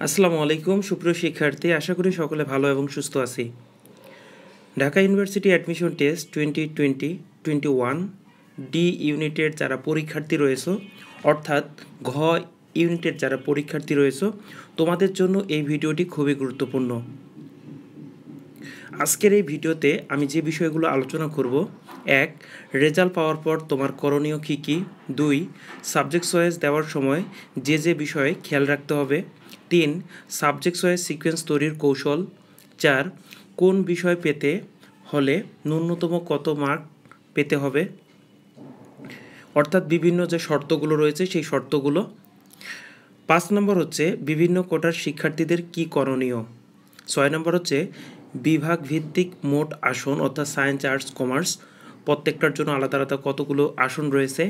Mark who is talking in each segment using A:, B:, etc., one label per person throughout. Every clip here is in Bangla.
A: আসসালামু আলাইকুম সুপ্রিয় শিক্ষার্থী, আশা করি সকলে ভালো এবং সুস্থ আছি। Dhaka university admission test 2020-21 D ইউনিটের যারা পরীক্ষার্থী রয়েছে, অর্থাৎ ঘ ইউনিটের যারা পরীক্ষার্থী রয়েছে, তোমাদের জন্য এই ভিডিওটি খুবই গুরুত্বপূর্ণ। আজকের এই ভিডিওতে আমি যে বিষয়গুলো আলোচনা করব: 1. রেজাল্ট পাওয়ার পর তোমার করণীয় কী কী। 2. সাবজেক্ট চয়েস দেওয়ার সময় যে বিষয়ে খেয়াল রাখতে হবে। 3. সাবজেক্ট চয়েস সিকোয়েন্স তৈরির কৌশল। 4. কোন বিষয় পেতে হলে ন্যূনতম কত মার্ক পেতে হবে, অর্থাৎ বিভিন্ন যে শর্তগুলো রয়েছে সেই শর্তগুলো। 5 নম্বর হচ্ছে বিভিন্ন কোটার শিক্ষার্থীদের কি করণীয়। 6 নম্বর হচ্ছে বিভাগ ভিত্তিক মোট আসন, অর্থাৎ সায়েন্স, আর্টস, কমার্স প্রত্যেকটার জন্য আলাদা আলাদা কতগুলো আসন রয়েছে।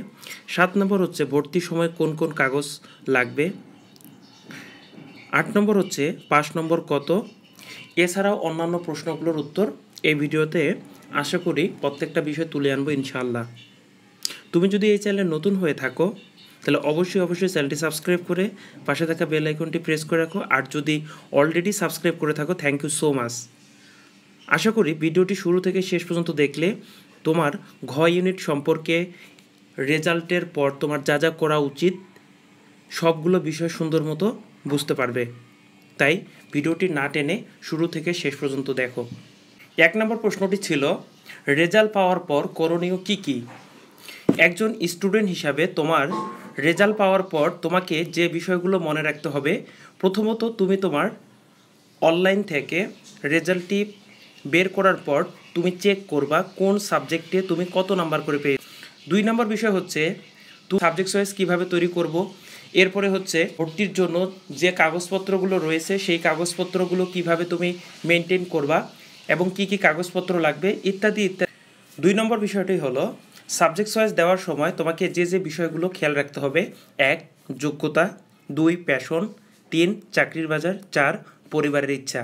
A: 7 নম্বর হচ্ছে ভর্তির সময় কোন কোন কাগজ লাগবে। 8 নম্বর হচ্ছে 5 নম্বর কত। এছাড়াও অন্যান্য প্রশ্নগুলোর উত্তর এই ভিডিওতে আশা করি প্রত্যেকটা বিষয় তুলে আনবো ইনশাআল্লাহ। তুমি যদি এই চ্যানেলে নতুন হয়ে থাকো তাহলে অবশ্যই চ্যানেলটি সাবস্ক্রাইব করে পাশে থাকা বেল আইকনটি প্রেস করে রাখো। আর যদি অলরেডি সাবস্ক্রাইব করে থাকো, থ্যাংক ইউ সো মাচ। আশা করি ভিডিওটি শুরু থেকে শেষ পর্যন্ত দেখলে তোমার ঘ ইউনিট সম্পর্কে রেজাল্টের পর তোমার যা যা করা উচিত সবগুলো বিষয় সুন্দর মতো বুঝতে পারবে। তাই ভিডিওটি না টেনে শুরু থেকে শেষ পর্যন্ত দেখো। 1 নম্বর প্রশ্নটি ছিল রেজাল্ট পাওয়ার পর করণীয় কী কী। একজন স্টুডেন্ট হিসাবে তোমার রেজাল্ট পাওয়ার পর তোমাকে যে বিষয়গুলো মনে রাখতে হবে: প্রথমত, তুমি তোমার অনলাইন থেকে রেজাল্টটি বের করার পর তুমি চেক করবা কোন সাবজেক্টে তুমি কত নাম্বার করে পেয়ে। 2 নম্বর বিষয় হচ্ছে তুমি সাবজেক্ট চয়েস কীভাবে তৈরি করব। এরপরে হচ্ছে ভর্তির জন্য যে কাগজপত্রগুলো রয়েছে সেই কাগজপত্রগুলো কিভাবে তুমি মেনটেন করবা এবং কি কি কাগজপত্র লাগবে ইত্যাদি ইত্যাদি। 2 নম্বর বিষয়টি হলো সাবজেক্ট চয়েস দেওয়ার সময় তোমাকে যে বিষয়গুলো খেয়াল রাখতে হবে: 1. যোগ্যতা, 2. প্যাশন, 3. চাকরির বাজার, 4. পরিবারের ইচ্ছা।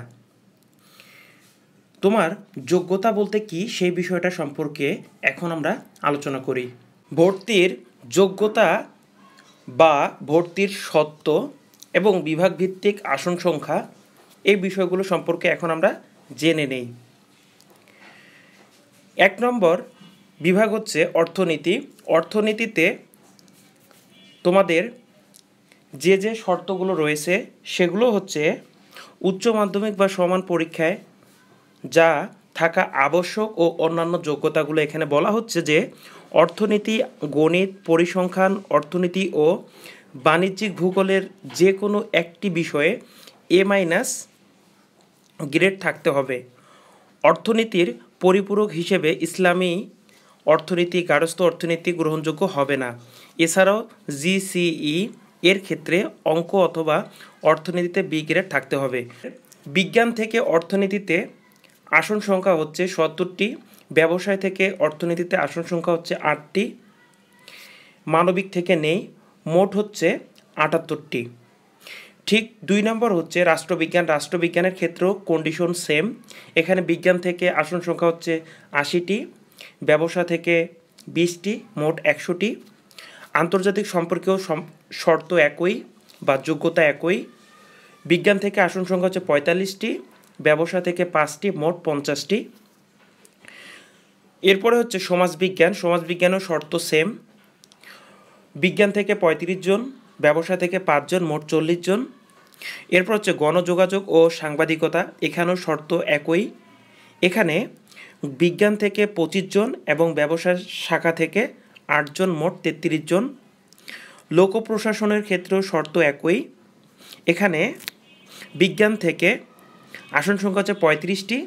A: তোমার যোগ্যতা বলতে কি সেই বিষয়টা সম্পর্কে এখন আমরা আলোচনা করি। ভর্তির যোগ্যতা বা ভর্তির শর্ত এবং বিভাগভিত্তিক আসন সংখ্যা, এই বিষয়গুলো সম্পর্কে এখন আমরা জেনে নেই। 1 নম্বর বিভাগ হচ্ছে অর্থনীতি। অর্থনীতিতে তোমাদের যে শর্তগুলো রয়েছে সেগুলো হচ্ছে উচ্চ মাধ্যমিক বা সমান পরীক্ষায় যা থাকা আবশ্যক ও অন্যান্য যোগ্যতাগুলো এখানে বলা হচ্ছে যে অর্থনীতি, গণিত, পরিসংখ্যান, অর্থনীতি ও বাণিজ্যিক ভূগোলের যে কোনো একটি বিষয়ে A- গ্রেড থাকতে হবে। অর্থনীতির পরিপূরক হিসেবে ইসলামী অর্থনীতি, গার্হস্থ্য অর্থনীতি গ্রহণযোগ্য হবে না। এছাড়াও GCE এর ক্ষেত্রে অঙ্ক অথবা অর্থনীতিতে B গ্রেড থাকতে হবে। বিজ্ঞান থেকে অর্থনীতিতে আসন সংখ্যা হচ্ছে 70টি, ব্যবসায় থেকে অর্থনীতিতে আসন সংখ্যা হচ্ছে 8টি, মানবিক থেকে নেই, মোট হচ্ছে 78টি। ঠিক 2 নম্বর হচ্ছে রাষ্ট্রবিজ্ঞান। রাষ্ট্রবিজ্ঞানের ক্ষেত্রেও কন্ডিশন সেম। এখানে বিজ্ঞান থেকে আসন সংখ্যা হচ্ছে 80টি, ব্যবসা থেকে 20টি, মোট 100টি। আন্তর্জাতিক সম্পর্কেও শর্ত একই বা যোগ্যতা একই। বিজ্ঞান থেকে আসন সংখ্যা হচ্ছে 45টি, ব্যবসা থেকে 5টি, মোট 50টি। এরপরে হচ্ছে সমাজবিজ্ঞান। সমাজবিজ্ঞানও শর্ত সেম। বিজ্ঞান থেকে 35 জন, ব্যবসা থেকে 5 জন, মোট 40 জন। এরপর হচ্ছে গণযোগাযোগ ও সাংবাদিকতা। এখানেও শর্ত একই। এখানে বিজ্ঞান থেকে 25 জন এবং ব্যবসা শাখা থেকে 8 জন, মোট 33 জন। লোক প্রশাসনের ক্ষেত্রেও শর্ত একই। এখানে বিজ্ঞান থেকে আসন সংখ্যা হচ্ছে 35টি,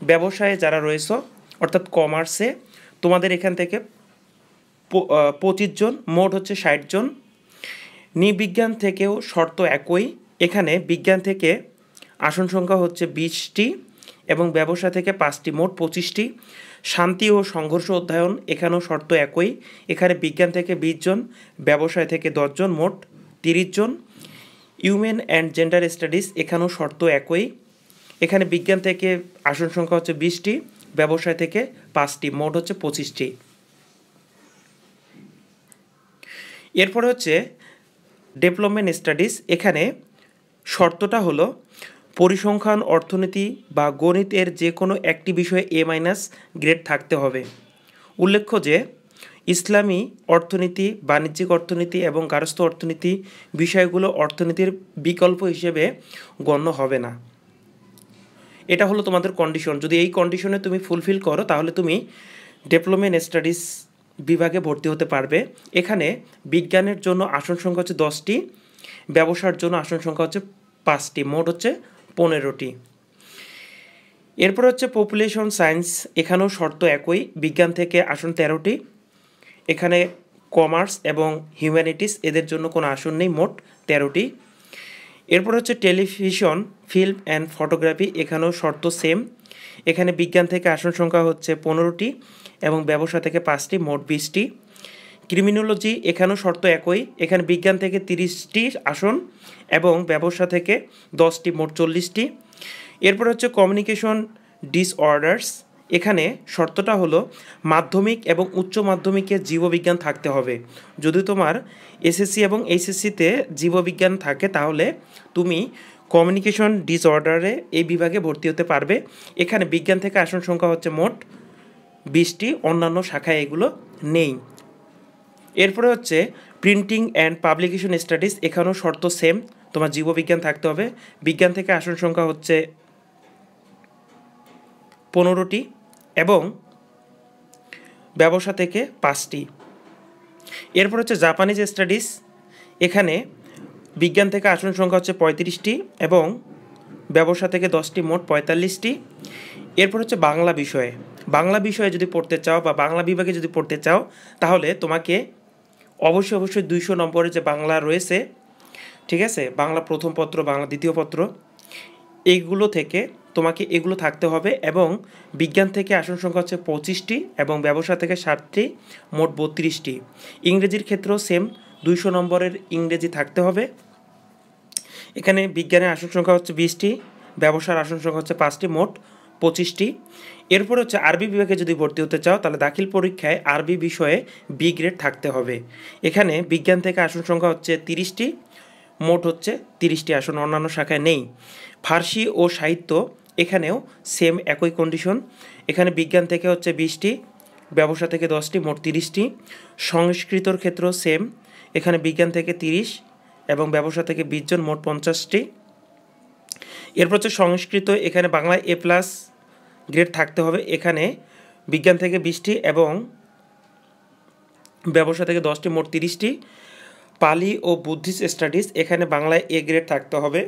A: ব্যবসায়ে যারা রয়েছে অর্থাৎ কমার্সে তোমাদের এখান থেকে 25 জন, মোট হচ্ছে 60 জন। নৃবিজ্ঞান থেকেও শর্ত একই। এখানে বিজ্ঞান থেকে আসন সংখ্যা হচ্ছে 20টি এবং ব্যবসা থেকে 5টি, মোট 25টি। শান্তি ও সংঘর্ষ অধ্যয়ন, এখানেও শর্ত একই। এখানে বিজ্ঞান থেকে 20 জন, ব্যবসায় থেকে 10 জন, মোট 30 জন। হিউম্যান অ্যান্ড জেন্ডার স্টাডিজ, এখানেও শর্ত একই। এখানে বিজ্ঞান থেকে আসন সংখ্যা হচ্ছে 20টি, ব্যবসায় থেকে 5টি, মোট হচ্ছে 25টি। এরপরে হচ্ছে ডেভেলপমেন্ট স্টাডিজ। এখানে শর্তটা হলো পরিসংখ্যান, অর্থনীতি বা গণিতের যে কোনো একটি বিষয়ে A- গ্রেড থাকতে হবে। উল্লেখ্য যে ইসলামী অর্থনীতি, বাণিজ্যিক অর্থনীতি এবং গার্হস্থ্য অর্থনীতি বিষয়গুলো অর্থনীতির বিকল্প হিসেবে গণ্য হবে না। এটা হলো তোমাদের কন্ডিশন। যদি এই কন্ডিশনে তুমি ফুলফিল করো তাহলে তুমি ডিপ্লোমা ইন স্টাডিজ বিভাগে ভর্তি হতে পারবে। এখানে বিজ্ঞানের জন্য আসন সংখ্যা হচ্ছে 10টি, ব্যবসার জন্য আসন সংখ্যা হচ্ছে 5টি, মোট হচ্ছে 15টি। এরপর হচ্ছে পপুলেশন সায়েন্স, এখানেও শর্ত একই, বিজ্ঞান থেকে আসন 13টি, এখানে কমার্স এবং হিউম্যানিটিস এদের জন্য কোনো আসন নেই, মোট 13টি। এরপর হচ্ছে টেলিভিশন, ফিল্ম অ্যান্ড ফটোগ্রাফি, এখানেও শর্ত সেম, এখানে বিজ্ঞান থেকে আসন সংখ্যা হচ্ছে 15টি এবং ব্যবসা থেকে 5টি, মোট 20টি। ক্রিমিনোলজি, এখানেও শর্ত একই, এখানে বিজ্ঞান থেকে 30টি আসন এবং ব্যবসা থেকে 10টি, মোট 40টি। এরপর হচ্ছে কমিউনিকেশন ডিসঅর্ডার্স, এখানে শর্তটা হলো মাধ্যমিক এবং উচ্চ মাধ্যমিকে জীববিজ্ঞান থাকতে হবে। যদি তোমার এসএসসি এবং এইচএসসিতে জীববিজ্ঞান থাকে তাহলে তুমি কমিউনিকেশন ডিসঅর্ডারে এই বিভাগে ভর্তি হতে পারবে। এখানে বিজ্ঞান থেকে আসন সংখ্যা হচ্ছে মোট 20টি, অন্যান্য শাখায় এগুলো নেই। এরপরে হচ্ছে প্রিন্টিং অ্যান্ড পাবলিকেশন স্টাডিজ, এখানেও শর্ত সেম, তোমার জীববিজ্ঞান থাকতে হবে। বিজ্ঞান থেকে আসন সংখ্যা হচ্ছে 15টি এবং ব্যবসা থেকে 5টি। এরপর হচ্ছে জাপানিজ স্টাডিজ, এখানে বিজ্ঞান থেকে আসন সংখ্যা হচ্ছে 35টি এবং ব্যবসা থেকে 10টি, মোট 45টি। এরপর হচ্ছে বাংলা বিষয়ে, বাংলা বিষয়ে যদি পড়তে চাও বা বাংলা বিভাগে যদি পড়তে চাও তাহলে তোমাকে অবশ্যই 200 নম্বরের যে বাংলা রয়েছে, ঠিক আছে, বাংলা প্রথম পত্র, বাংলা দ্বিতীয় পত্র, এইগুলো থেকে তোমাকে এগুলো থাকতে হবে এবং বিজ্ঞান থেকে আসন সংখ্যা হচ্ছে 25টি এবং ব্যবসা থেকে 60টি, মোট 32টি। ইংরেজির ক্ষেত্রেও সেম, 200 নম্বরের ইংরেজি থাকতে হবে। এখানে বিজ্ঞানের আসন সংখ্যা হচ্ছে 20টি, ব্যবসার আসন সংখ্যা হচ্ছে 5টি, মোট 25টি। এরপর হচ্ছে আরবি বিভাগে যদি ভর্তি হতে চাও তাহলে দাখিল পরীক্ষায় আরবি বিষয়ে বি গ্রেড থাকতে হবে। এখানে বিজ্ঞান থেকে আসন সংখ্যা হচ্ছে 30টি, মোট হচ্ছে 30টি আসন, অন্যান্য শাখায় নেই। ফার্সি ও সাহিত্য, এখানেও সেম একই কন্ডিশন, এখানে বিজ্ঞান থেকে হচ্ছে 20টি, ব্যবসা থেকে 10টি, মোট 30টি। সংস্কৃতর ক্ষেত্রেও সেম, এখানে বিজ্ঞান থেকে 30 এবং ব্যবসা থেকে 20 জন, মোট 50টি। এরপর হচ্ছে সংস্কৃত, এখানে বাংলায় A+ গ্রেড থাকতে হবে, এখানে বিজ্ঞান থেকে 20টি এবং ব্যবসা থেকে 10টি, মোট 30টি। পালি ও বুদ্ধিস্ট স্টাডিজ, এখানে বাংলায় A গ্রেড থাকতে হবে,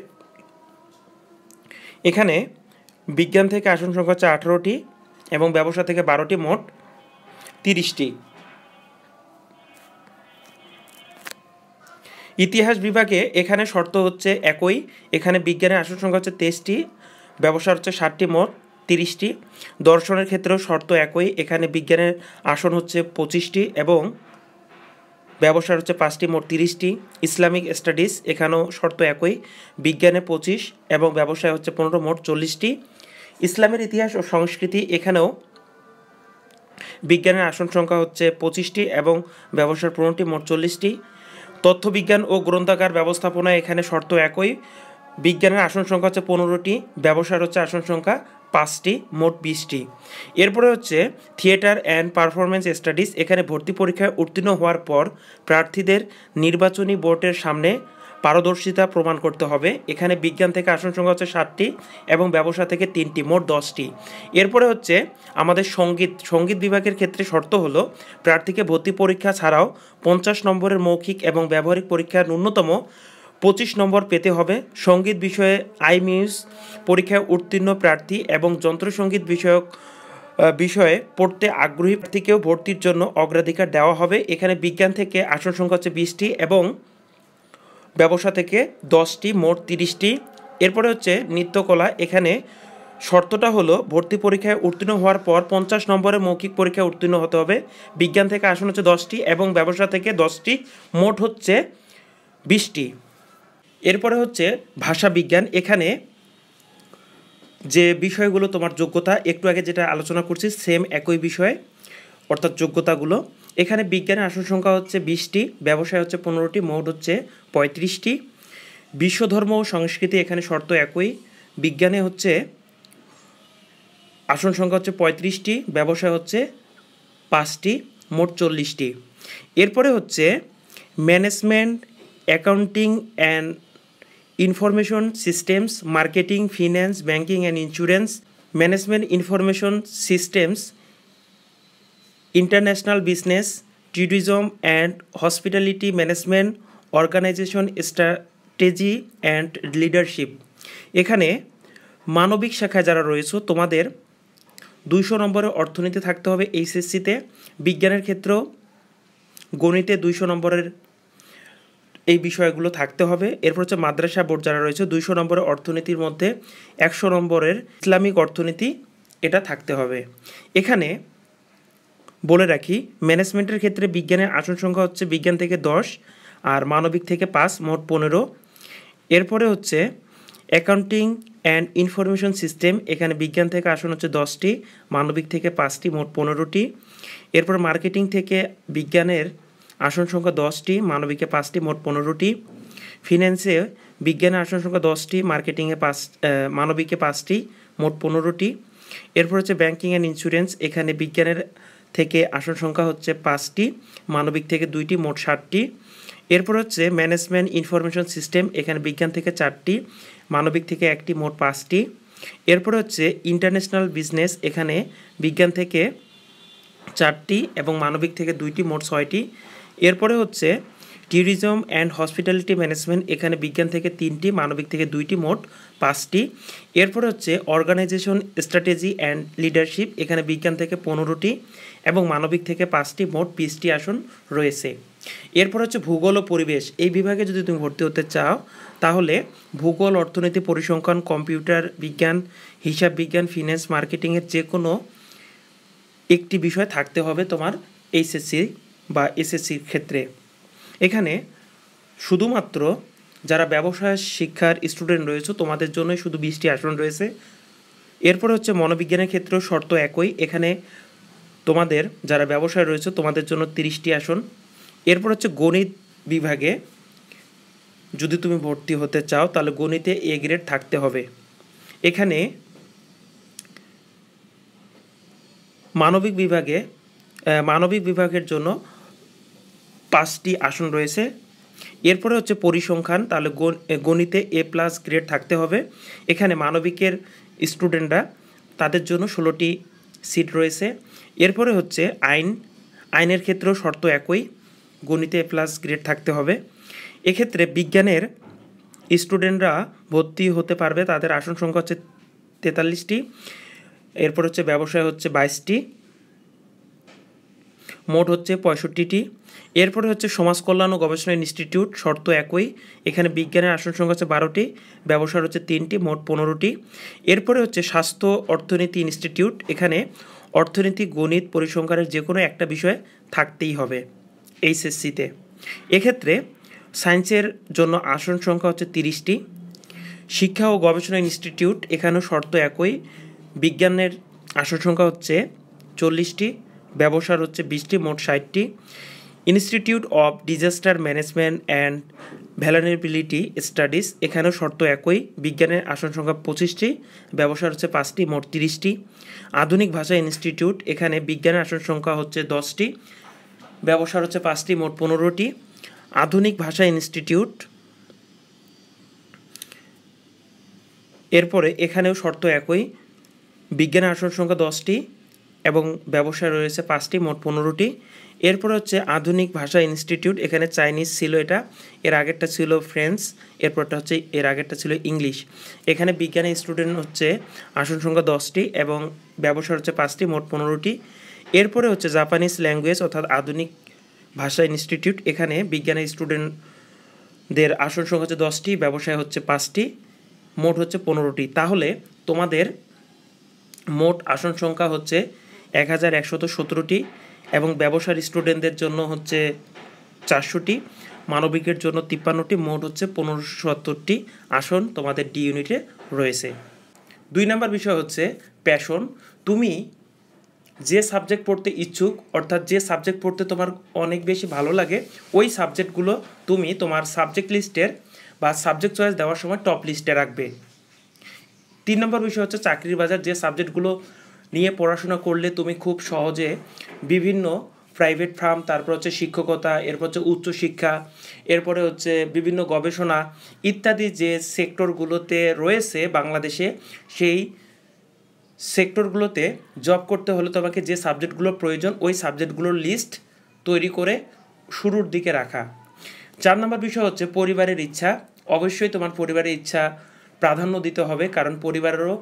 A: এখানে বিজ্ঞান থেকে আসন সংখ্যা হচ্ছে 18টি এবং ব্যবসা থেকে 12টি, মোট 30টি। ইতিহাস বিভাগে এখানে শর্ত হচ্ছে একই, এখানে বিজ্ঞানের আসন সংখ্যা হচ্ছে 23টি, ব্যবসার হচ্ছে 60টি, মোট 30টি। দর্শনের ক্ষেত্রেও শর্ত একই, এখানে বিজ্ঞানের আসন হচ্ছে 25টি এবং ব্যবসার হচ্ছে 5টি, মোট 30টি। ইসলামিক স্টাডিজ, এখানেও শর্ত একই, বিজ্ঞানে 25 এবং ব্যবসায় হচ্ছে 15, মোট 40টি। ইসলামের ইতিহাস ও সংস্কৃতি, এখানেও বিজ্ঞানের আসন সংখ্যা হচ্ছে 25টি এবং ব্যবসার 15টি, মোট 40টি। তথ্যবিজ্ঞান ও গ্রন্থাগার ব্যবস্থাপনা, এখানে শর্ত একই, বিজ্ঞানের আসন সংখ্যা হচ্ছে 15টি, ব্যবসার হচ্ছে আসন সংখ্যা 5টি, মোট 20টি। এরপরে হচ্ছে থিয়েটার অ্যান্ড পারফরমেন্স স্টাডিজ, এখানে ভর্তি পরীক্ষায় উত্তীর্ণ হওয়ার পর প্রার্থীদের নির্বাচনী বোর্ডের সামনে পারদর্শিতা প্রমাণ করতে হবে। এখানে বিজ্ঞান থেকে আসন সংখ্যা হচ্ছে 60টি এবং ব্যবসা থেকে 3টি, মোট 10টি। এরপরে হচ্ছে আমাদের সঙ্গীত বিভাগের ক্ষেত্রে শর্ত হলো প্রার্থীকে ভর্তি পরীক্ষা ছাড়াও 50 নম্বরের মৌখিক এবং ব্যবহারিক পরীক্ষার ন্যূনতম 25 নম্বর পেতে হবে। সঙ্গীত বিষয়ে আইমিউস পরীক্ষায় উত্তীর্ণ প্রার্থী এবং যন্ত্রসঙ্গীত বিষয়ে পড়তে আগ্রহী প্রার্থীকেও ভর্তির জন্য অগ্রাধিকার দেওয়া হবে। এখানে বিজ্ঞান থেকে আসন সংখ্যা হচ্ছে 20টি এবং ব্যবসা থেকে 10টি, মোট 30টি। এরপরে হচ্ছে নৃত্যকলা, এখানে শর্তটা হলো ভর্তি পরীক্ষায় উত্তীর্ণ হওয়ার পর 50 নম্বরের মৌখিক পরীক্ষায় উত্তীর্ণ হতে হবে। বিজ্ঞান থেকে আসন হচ্ছে 10টি এবং ব্যবসা থেকে 10টি, মোট হচ্ছে 20টি। এরপরে হচ্ছে ভাষা বিজ্ঞান, এখানে যে বিষয়গুলো তোমার যোগ্যতা, একটু আগে যেটা আলোচনা করছি সেম একই বিষয়, অর্থাৎ যোগ্যতাগুলো। এখানে বিজ্ঞানের আসন সংখ্যা হচ্ছে 20টি, ব্যবসায় হচ্ছে 15টি, মোট হচ্ছে 35টি। বিশ্বধর্ম ও সংস্কৃতি এখানে শর্ত একই। বিজ্ঞানে হচ্ছে আসন সংখ্যা হচ্ছে 35টি, ব্যবসায় হচ্ছে 5টি, মোট 40টি। এরপরে হচ্ছে management, accounting and information systems, marketing, finance, banking and insurance, management information systems, international business, tourism and hospitality management, organisation strategy and leadership. এখানে মানবিক শাখায় যারা রয়েছে তোমাদের 200 নম্বরের অর্থনীতি থাকতে হবে এইচএসসিতে। বিজ্ঞানের ক্ষেত্রেও গণিতে 200 নম্বরের এই বিষয়গুলো থাকতে হবে। এরপর হচ্ছে মাদ্রাসা বোর্ড যারা রয়েছে 200 নম্বরের অর্থনীতির মধ্যে 100 নম্বরের ইসলামিক অর্থনীতি এটা থাকতে হবে। এখানে বলে রাখি ম্যানেজমেন্টের ক্ষেত্রে বিজ্ঞানের আসন সংখ্যা হচ্ছে বিজ্ঞান থেকে 10 আর মানবিক থেকে 5, মোট 15। এরপরে হচ্ছে অ্যাকাউন্টিং অ্যান্ড ইনফরমেশন সিস্টেম, এখানে বিজ্ঞান থেকে আসন হচ্ছে 10টি, মানবিক থেকে 5টি, মোট 15টি। এরপর মার্কেটিং থেকে বিজ্ঞানের আসন সংখ্যা 10টি, মানবিকে 5টি, মোট 15টি। ফিন্যান্সে বিজ্ঞানের আসন সংখ্যা 10টি, মার্কেটিংয়ে মানবিকে 5টি, মোট 15টি। এরপর হচ্ছে ব্যাংকিং অ্যান্ড ইন্স্যুরেন্স, এখানে বিজ্ঞানের থেকে আসন সংখ্যা হচ্ছে 5টি, মানবিক থেকে 2টি, মোট 60টি। এরপর হচ্ছে ম্যানেজমেন্ট ইনফরমেশন সিস্টেম, এখানে বিজ্ঞান থেকে 4টি, মানবিক থেকে 1টি, মোট 5টি। এরপর হচ্ছে ইন্টারন্যাশনাল বিজনেস, এখানে বিজ্ঞান থেকে 4টি এবং মানবিক থেকে 2টি, মোট 6টি। এরপরে হচ্ছে ট্যুরিজম অ্যান্ড হসপিটালিটি ম্যানেজমেন্ট, এখানে বিজ্ঞান থেকে 3টি, মানবিক থেকে 2টি, মোট 5টি। এরপর হচ্ছে অর্গানাইজেশন স্ট্র্যাটেজি অ্যান্ড লিডারশিপ, এখানে বিজ্ঞান থেকে 15টি এবং মানবিক থেকে 5টি, মোট 20টি আসন রয়েছে। এরপর হচ্ছে ভূগোল ও পরিবেশ, এই বিভাগে যদি তুমি ভর্তি হতে চাও তাহলে ভূগোল, অর্থনীতি, পরিসংখ্যান, কম্পিউটার বিজ্ঞান, হিসাব বিজ্ঞান, ফিন্যান্স, মার্কেটিংয়ের যে কোনো একটি বিষয় থাকতে হবে তোমার এইচএসসি বা এসএসসির ক্ষেত্রে। এখানে শুধুমাত্র যারা ব্যবসায় শিক্ষার স্টুডেন্ট রয়েছে তোমাদের জন্যই শুধু 20টি আসন রয়েছে। এরপর হচ্ছে মনোবিজ্ঞানের ক্ষেত্রেও শর্ত একই, এখানে তোমাদের যারা ব্যবসায় রয়েছে তোমাদের জন্য 30টি আসন। এরপর হচ্ছে গণিত বিভাগে যদি তুমি ভর্তি হতে চাও তাহলে গণিতে এ গ্রেড থাকতে হবে। এখানে মানবিক বিভাগের জন্য 5টি আসন রয়েছে। এরপরে হচ্ছে পরিসংখ্যান, তাহলে গণিতে A+ গ্রেড থাকতে হবে। এখানে মানবিকের স্টুডেন্টরা তাদের জন্য 16টি সিট রয়েছে। এরপরে হচ্ছে আইনের ক্ষেত্রেও শর্ত একই, গণিতে A+ গ্রেড থাকতে হবে। এক্ষেত্রে বিজ্ঞানের স্টুডেন্টরা ভর্তি হতে পারবে, তাদের আসন সংখ্যা হচ্ছে 43টি। এরপর হচ্ছে ব্যবসায় হচ্ছে 22টি, মোট হচ্ছে 65টি। এরপরে হচ্ছে সমাজ কল্যাণ ও গবেষণা ইনস্টিটিউট, শর্ত একই, এখানে বিজ্ঞানের আসন সংখ্যা হচ্ছে 12টি, ব্যবসার হচ্ছে 3টি, মোট 15টি। এরপরে হচ্ছে স্বাস্থ্য অর্থনীতি ইনস্টিটিউট, এখানে অর্থনীতি, গণিত, পরিসংখ্যানের যে কোনো একটা বিষয় থাকতেই হবে এইচএসসিতে। এক্ষেত্রে সায়েন্সের জন্য আসন সংখ্যা হচ্ছে 30টি। শিক্ষা ও গবেষণা ইনস্টিটিউট, এখানেও শর্ত একই, বিজ্ঞানের আসন সংখ্যা হচ্ছে 40টি, ব্যবসার হচ্ছে 20টি, মোট 60টি। Institute of disaster management and vulnerability studies, এখানেও শর্ত একই, বিজ্ঞানের আসন সংখ্যা 25টি, ব্যবসার হচ্ছে 5টি, মোট 30টি। আধুনিক ভাষা ইনস্টিটিউট, এখানে বিজ্ঞানের আসন সংখ্যা হচ্ছে 10টি, ব্যবসার হচ্ছে 5টি, মোট 15টি। আধুনিক ভাষা ইনস্টিটিউট, এরপরে এখানেও শর্ত একই, বিজ্ঞানের আসন সংখ্যা 10টি এবং ব্যবসায় রয়েছে 5টি, মোট 15টি। এরপর হচ্ছে আধুনিক ভাষা ইনস্টিটিউট, এখানে চাইনিজ ছিল, এটা এর আগেরটা ছিল ফ্রেঞ্চ, এরপরটা হচ্ছে এর আগেরটা ছিল ইংলিশ। এখানে বিজ্ঞানের স্টুডেন্ট হচ্ছে আসন সংখ্যা 10টি এবং ব্যবসার হচ্ছে 5টি, মোট 15টি। এরপরে হচ্ছে জাপানিজ ল্যাঙ্গুয়েজ অর্থাৎ আধুনিক ভাষা ইনস্টিটিউট, এখানে বিজ্ঞানের স্টুডেন্টদের আসন সংখ্যা হচ্ছে 10টি, ব্যবসায় হচ্ছে 5টি, মোট হচ্ছে 15টি। তাহলে তোমাদের মোট আসন সংখ্যা হচ্ছে 1117টি এবং ব্যবসার স্টুডেন্টদের জন্য হচ্ছে 400টি, মানবিকের জন্য 53টি, মোট হচ্ছে 1570টি আসন তোমাদের ডি ইউনিটে রয়েছে। 2 নম্বর বিষয় হচ্ছে প্যাশন। তুমি যে সাবজেক্ট পড়তে ইচ্ছুক অর্থাৎ যে সাবজেক্ট পড়তে তোমার অনেক বেশি ভালো লাগে ওই সাবজেক্টগুলো তুমি তোমার সাবজেক্ট লিস্টের বা সাবজেক্ট চয়েস দেওয়ার সময় টপ লিস্টে রাখবে। 3 নম্বর বিষয় হচ্ছে চাকরির বাজার, যে সাবজেক্টগুলো নিয়ে পড়াশোনা করলে তুমি খুব সহজে বিভিন্ন প্রাইভেট ফার্ম, তারপর হচ্ছে শিক্ষকতা, এরপর হচ্ছে উচ্চশিক্ষা, এরপরে হচ্ছে বিভিন্ন গবেষণা ইত্যাদি যে সেক্টরগুলোতে রয়েছে বাংলাদেশে, সেই সেক্টরগুলোতে জব করতে হলে তোমাকে যে সাবজেক্টগুলোর প্রয়োজন ওই সাবজেক্টগুলোর লিস্ট তৈরি করে শুরুর দিকে রাখা। 4 নম্বর বিষয় হচ্ছে পরিবারের ইচ্ছা। অবশ্যই তোমার পরিবারের ইচ্ছা প্রাধান্য দিতে হবে, কারণ পরিবারেরও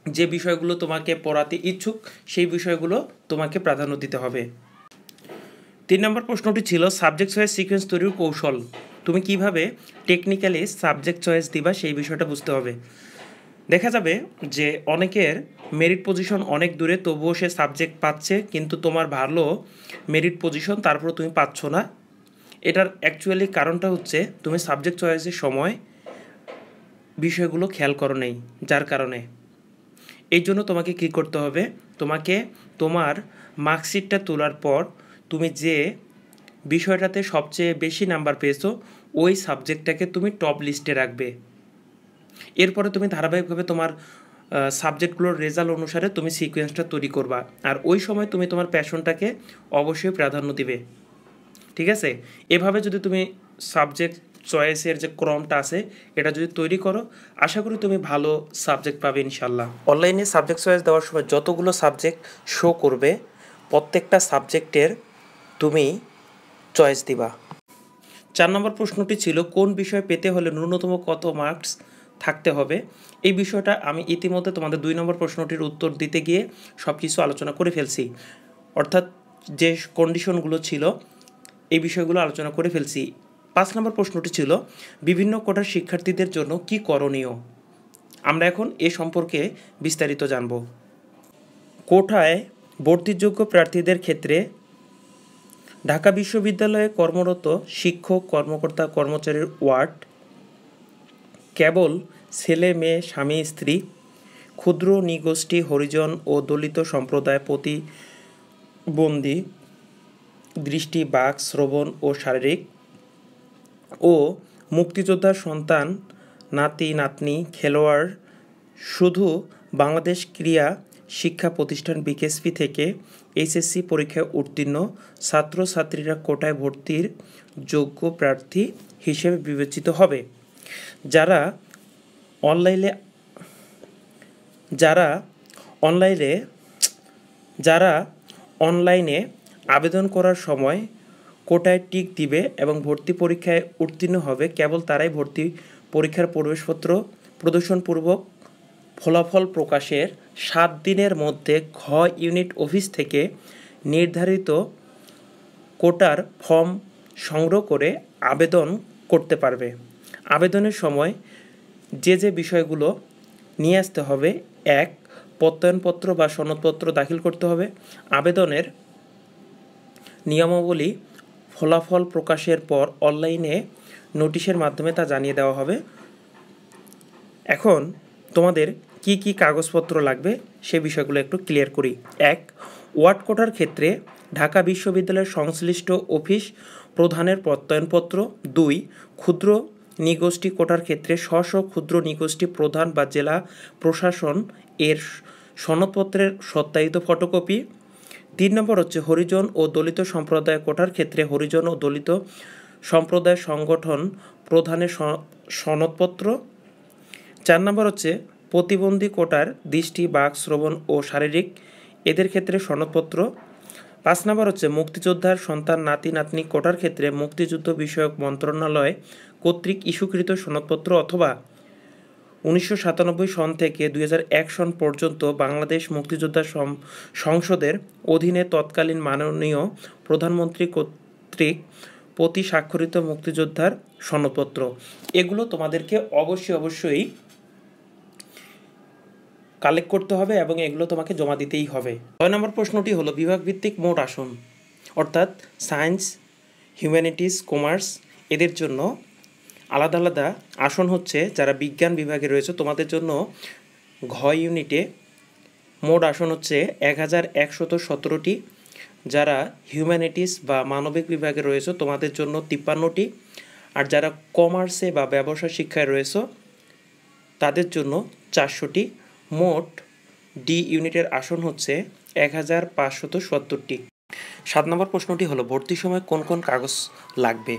A: যে বিষয়গুলো তোমাকে পড়াতে ইচ্ছুক সেই বিষয়গুলো তোমাকে প্রাধান্য দিতে হবে। 3 নম্বর প্রশ্নটি ছিল সাবজেক্ট চয়েস সিকোয়েন্স তৈরির কৌশল। তুমি কিভাবে টেকনিক্যালি সাবজেক্ট চয়েস দিবা সেই বিষয়টা বুঝতে হবে। দেখা যাবে যে অনেকের মেরিট পজিশন অনেক দূরে, তবুও সে সাবজেক্ট পাচ্ছে, কিন্তু তোমার ভালো মেরিট পজিশন, তারপর তুমি পাচ্ছ না। এটার অ্যাকচুয়ালি কারণটা হচ্ছে তুমি সাবজেক্ট চয়েসের সময় বিষয়গুলো খেয়াল করো নেই, যার কারণে। এই জন্য তোমাকে কী করতে হবে, তোমাকে তোমার মার্কশিটটা তোলার পর তুমি যে বিষয়টাতে সবচেয়ে বেশি নাম্বার পেয়েছো ওই সাবজেক্টটাকে তুমি টপ লিস্টে রাখবে। এরপরে তুমি ধারাবাহিকভাবে তোমার সাবজেক্টগুলোর রেজাল্ট অনুসারে তুমি সিকোয়েন্সটা তৈরি করবা, আর ওই সময় তুমি তোমার প্যাশনটাকে অবশ্যই প্রাধান্য দিবে। ঠিক আছে? এভাবে যদি তুমি সাবজেক্ট চয়েসের যে ক্রমটা আছে এটা যদি তৈরি করো, আশা করি তুমি ভালো সাবজেক্ট পাবে ইনশাল্লাহ। অনলাইনে সাবজেক্ট চয়েস দেওয়ার সময় যতগুলো সাবজেক্ট শো করবে প্রত্যেকটা সাবজেক্টের তুমি চয়েস দিবা। 4 নম্বর প্রশ্নটি ছিল কোন বিষয় পেতে হলে ন্যূনতম কত মার্কস থাকতে হবে। এই বিষয়টা আমি ইতিমধ্যে তোমাদের 2 নম্বর প্রশ্নটির উত্তর দিতে গিয়ে সব কিছু আলোচনা করে ফেলছি, অর্থাৎ যে কন্ডিশনগুলো ছিল এই বিষয়গুলো আলোচনা করে ফেলছি। 5 নম্বর প্রশ্নটি ছিল বিভিন্ন কোটার শিক্ষার্থীদের জন্য কি করণীয়। আমরা এখন এ সম্পর্কে বিস্তারিত জানব। কোটায় ভর্তিযোগ্য প্রার্থীদের ক্ষেত্রে ঢাকা বিশ্ববিদ্যালয়ে কর্মরত শিক্ষক, কর্মকর্তা, কর্মচারীর ওয়ার্ড, কেবল ছেলে মেয়ে, স্বামী স্ত্রী, ক্ষুদ্র নৃগোষ্ঠী, হরিজন ও দলিত সম্প্রদায়, প্রতিবন্ধী, দৃষ্টি, বাক, শ্রবণ ও শারীরিক ও মুক্তিযোদ্ধার সন্তান, নাতি নাতনি, খেলোয়াড় শুধু বাংলাদেশ ক্রীড়া শিক্ষা প্রতিষ্ঠান বিকেএসপি থেকে এইচএসসি পরীক্ষায় উত্তীর্ণ ছাত্রছাত্রীরা কোটায় ভর্তির যোগ্য প্রার্থী হিসেবে বিবেচিত হবে। যারা অনলাইনে আবেদন করার সময় কোটায় টিক দিবে এবং ভর্তি পরীক্ষায় উত্তীর্ণ হবে, কেবল তারাই ভর্তি পরীক্ষার প্রবেশপত্র প্রদর্শনপূর্বক ফলাফল প্রকাশের 7 দিনের মধ্যে ঘ ইউনিট অফিস থেকে নির্ধারিত কোটার ফর্ম সংগ্রহ করে আবেদন করতে পারবে। আবেদনের সময় যে বিষয়গুলো নিয়ে আসতে হবে: 1. প্রত্যয়নপত্র বা সনদপত্র দাখিল করতে হবে। আবেদনের নিয়মাবলী ফলাফল প্রকাশের পর অনলাইনে নোটিশের মাধ্যমে তা জানিয়ে দেওয়া হবে। এখন তোমাদের কি কি কাগজপত্র লাগবে সে বিষয়গুলো একটু ক্লিয়ার করি। 1. ওয়ার্ড কোটার ক্ষেত্রে ঢাকা বিশ্ববিদ্যালয়ের সংশ্লিষ্ট অফিস প্রধানের প্রত্যয়নপত্র। 2. ক্ষুদ্র নৃগোষ্ঠী কোটার ক্ষেত্রে স্ব ক্ষুদ্র নৃগোষ্ঠী প্রধান বা জেলা প্রশাসন এর সনদপত্রের সত্যায়িত ফটোকপি। 3 নম্বর হচ্ছে হরিজন ও দলিত সম্প্রদায় কোটার ক্ষেত্রে হরিজন ও দলিত সম্প্রদায় সংগঠন প্রধানের সনদপত্র। 4 নম্বর হচ্ছে প্রতিবন্ধী কোটার দৃষ্টি, বাক, শ্রবণ ও শারীরিক এদের ক্ষেত্রে সনদপত্র। 5 নম্বর হচ্ছে মুক্তিযোদ্ধার সন্তান, নাতি নাতনি কোটার ক্ষেত্রে মুক্তিযুদ্ধ বিষয়ক মন্ত্রণালয় কর্তৃক ইস্যুকৃত সনদপত্র অথবা 1997 সন থেকে 2001 সন পর্যন্ত বাংলাদেশ মুক্তিযোদ্ধা সংসদের অধীনে তৎকালীন মাননীয় প্রধানমন্ত্রী কর্তৃক প্রতি স্বাক্ষরিত মুক্তিযোদ্ধার সনদপত্র। এগুলো তোমাদেরকে অবশ্যই কালেক্ট করতে হবে এবং এগুলো তোমাকে জমা দিতেই হবে। 6 নম্বর প্রশ্নটি হলো বিভাগভিত্তিক মোট আসন, অর্থাৎ সায়েন্স, হিউম্যানিটিস, কমার্স এদের জন্য আলাদা আলাদা আসন হচ্ছে। যারা বিজ্ঞান বিভাগে রয়েছে তোমাদের জন্য ঘ ইউনিটে মোট আসন হচ্ছে 1117টি। যারা হিউম্যানিটিস বা মানবিক বিভাগে রয়েছে তোমাদের জন্য 53টি। আর যারা কমার্সে বা ব্যবসা শিক্ষায় রয়েছে তাদের জন্য 400টি। মোট ডি ইউনিটের আসন হচ্ছে 1570টি। 7 নম্বর প্রশ্নটি হলো ভর্তির সময় কোন কোন কাগজ লাগবে।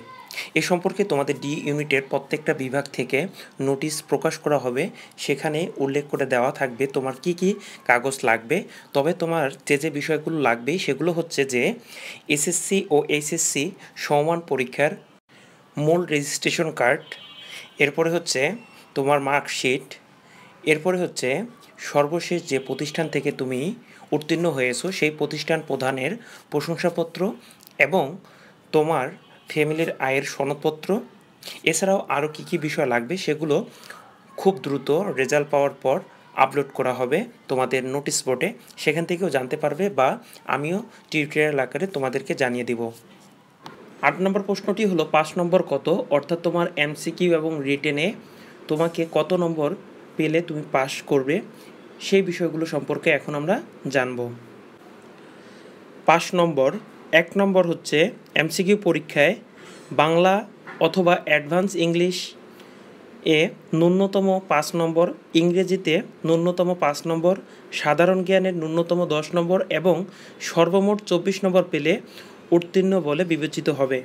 A: এ সম্পর্কে তোমাদের ডি ইউনিটের প্রত্যেকটা বিভাগ থেকে নোটিশ প্রকাশ করা হবে, সেখানে উল্লেখ করে দেওয়া থাকবে তোমার কি কি কাগজ লাগবে। তবে তোমার যে বিষয়গুলো লাগবে সেগুলো হচ্ছে যে এসএসসি ও এইচএসসি সমমান পরীক্ষার মূল রেজিস্ট্রেশন কার্ড, এরপরে হচ্ছে তোমার মার্কশিট, এরপরে হচ্ছে সর্বশেষ যে প্রতিষ্ঠান থেকে তুমি উত্তীর্ণ হয়েছো সেই প্রতিষ্ঠান প্রধানের প্রশংসাপত্র এবং তোমার ফ্যামিলির আয়ের সনদপত্র। এছাড়াও আরও কী কী বিষয় লাগবে সেগুলো খুব দ্রুত রেজাল্ট পাওয়ার পর আপলোড করা হবে তোমাদের নোটিশ বোর্ডে, সেখান থেকেও জানতে পারবে বা আমিও টিউটোরিয়াল আকারে তোমাদেরকে জানিয়ে দিব। 8 নম্বর প্রশ্নটি হলো 5 নম্বর কত, অর্থাৎ তোমার এমসিকিউ এবং রিটেনে তোমাকে কত নম্বর পেলে তুমি পাস করবে সেই বিষয়গুলো সম্পর্কে এখন আমরা জানব। 5 নম্বর, 1 নম্বর হচ্ছে এমসিকিউ পরীক্ষায় বাংলা অথবা অ্যাডভান্স ইংলিশ এ ন্যূনতম 5 নম্বর, ইংরেজিতে ন্যূনতম 5 নম্বর, সাধারণ জ্ঞানের ন্যূনতম 10 নম্বর এবং সর্বমোট 24 নম্বর পেলে উত্তীর্ণ বলে বিবেচিত হবে।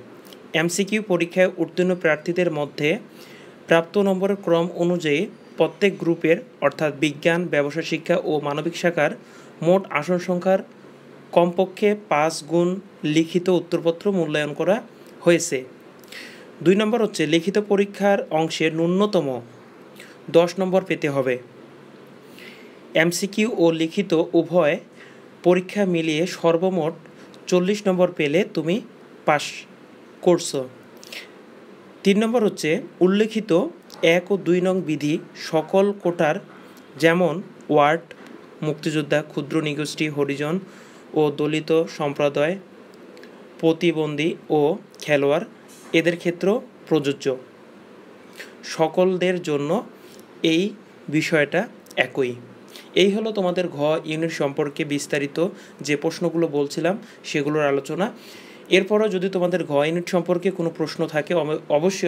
A: এমসিকিউ পরীক্ষায় উত্তীর্ণ প্রার্থীদের মধ্যে প্রাপ্ত নম্বরের ক্রম অনুযায়ী প্রত্যেক গ্রুপের অর্থাৎ বিজ্ঞান, ব্যবসা শিক্ষা ও মানবিক শাখার মোট আসন সংখ্যার কমপক্ষে 5 গুণ লিখিত উত্তরপত্র মূল্যায়ন করা হয়েছে। 2 নম্বর হচ্ছে লিখিত পরীক্ষার অংশে ন্যূনতম 10 নম্বর পেতে হবে। এমসিকিউ ও লিখিত উভয় পরীক্ষা মিলিয়ে সর্বমোট 40 নম্বর পেলে তুমি পাস করছো। 3 নম্বর হচ্ছে উল্লেখিত 1 ও 2 নং বিধি সকল কোটার যেমন ওয়ার্ড, মুক্তিযোদ্ধা, ক্ষুদ্র নৃগোষ্ঠী, হরিজন ও দলিত সম্প্রদায়, প্রতিবন্ধী ও খেলোয়াড় এদের ক্ষেত্রেও প্রযোজ্য। সকলদের জন্য এই বিষয়টা একই। এই হলো তোমাদের ঘ ইউনিট সম্পর্কে বিস্তারিত যে প্রশ্নগুলো বলছিলাম সেগুলোর আলোচনা। এরপরও যদি তোমাদের ঘ ইউনিট সম্পর্কে কোনো প্রশ্ন থাকে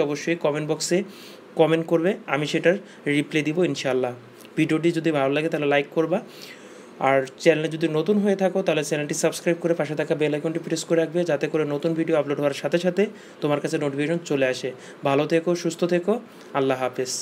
A: অবশ্যই কমেন্ট বক্সে কমেন্ট করবে, আমি সেটার রিপ্লাই দিব ইনশাআল্লাহ। ভিডিওটি যদি ভালো লাগে তাহলে লাইক করবা, আর চ্যানেলে যদি নতুন হয়ে থাকো তাহলে চ্যানেলটি সাবস্ক্রাইব করে পাশে থাকা বেল আইকনটি প্রেস করে রাখবে, যাতে করে নতুন ভিডিও আপলোড হওয়ার সাথে সাথে তোমার কাছে নোটিফিকেশন চলে আসে। ভালো থেকো, সুস্থ থেকো, আল্লাহ হাফেজ।